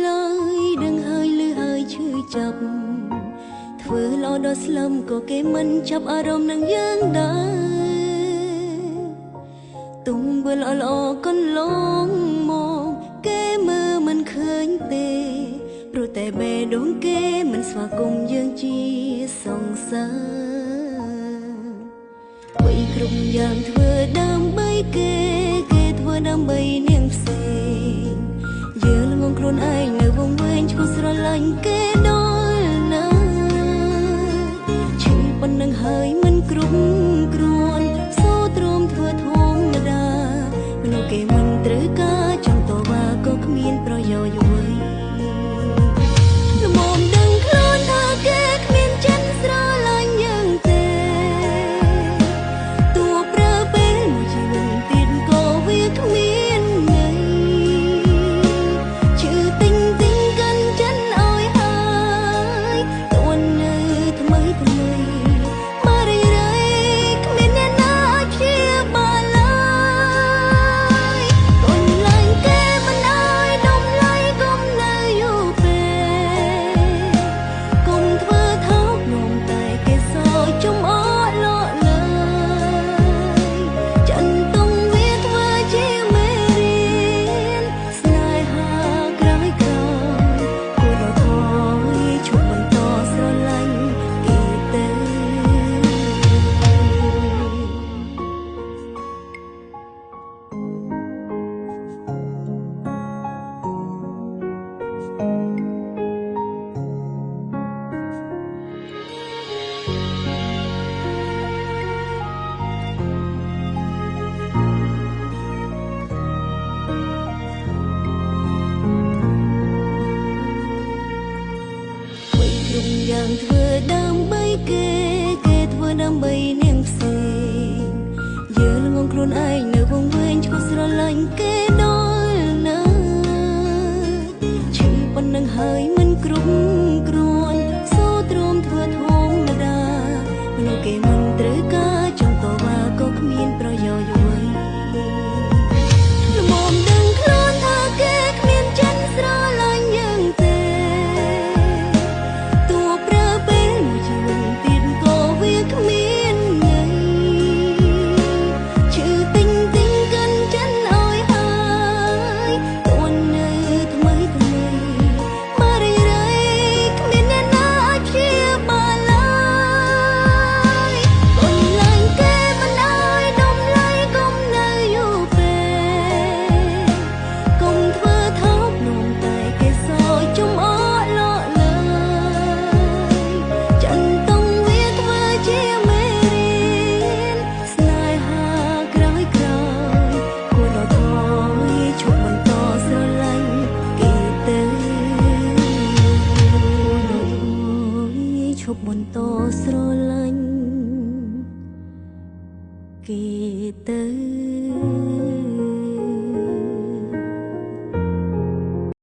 ឡើយដឹងហើយលឺហើយឈឺចាប់ធ្វើល្អដល់ស្លឹមក៏គេមិនចាប់អារម្មណ៍នឹងយើងដែរទុំវិលល្អកន្លងមកគេមើលមិនឃើញទេព្រោះតែបេះដូងគេមិនស្វាគមន៍យើងជាសង្សារអ្វីគ្រប់យ៉ាងធ្វើដើម្បីគេធ្វើដើម្បីនាងផ្សេងយើងល្ងងខ្លួនឯងនៅវង្វេងឈ្មោះស្រឡាញ់គេដល់ណាឈឺប៉ុណ្ណឹងហើយមិនគ្រប់គ្រាន់សូទ្រាំធ្វើធម្មតាមនុស្សគេមិនត្រូវការចង់តវ៉ាក៏គ្មានប្រយោជន៍អ្វីល្មមដឹងខ្លួនថាគេគ្មានចិត្តស្រឡាញ់យើងទេទោះប្រើពេលមួយជីវិតទៀតក៏វាគ្មានន័យឈឺទិញកាន់ចិត្តឲ្យហើយតួននៅថ្មីមករីរៃគ្មានអ្នកណាអាចព្យាបាលឡើយកូនឡាញ់គេមិនឲ្យដុំឡៃកុំនៅយូរពេកកុំធ្វើថោកនាំតែគេសោយចំអកលក់លើចិនទុំវាធ្វើជាមេរៀនស្នេហាក្រោយក្រោយគួរដល់ខយឈប់បន្តស្រឡាញ់គេទៅយ៉ាងធ្វើដើម្បីគេធ្វើដើម្បីនាងផ្សេងយើងល្ងងខ្លួនឯងនៅវង្វេងឈ្មោះស្រឡាញ់គេដល់ណាឈឺប៉ុណ្ណឹងហើយមិនគ្រប់គ្រាន់សូទ្រាំធ្វើធម្មតាមនុស្សគេមិនត្រូវការចង់តវ៉ាក៏គ្មានប្រយោជន៍អ្វីល្មមដឹងខ្លួនថាគេគ្មានចិត្តស្រឡាញ់យើងទេគ្មានន័យឈឺទិញកាន់ចិត្តឲ្យហើយតួននៅថ្មីមករីរៃគ្មានអ្នកណាអាចព្យាបាលឡើយកូនឡាញ់គេមិនឲ្យដុំឡៃកុំនៅយូរពេកកុំធ្វើថោកនាំតែគេសោយចំអកលក់លើចិនទុំវាធ្វើជាមេរៀនស្នេហាក្រោយក្រោយគួរដល់ខយឈប់បន្តស្រឡាញ់គេទៅឈប់បន្តស្រឡាញ់គេទៅ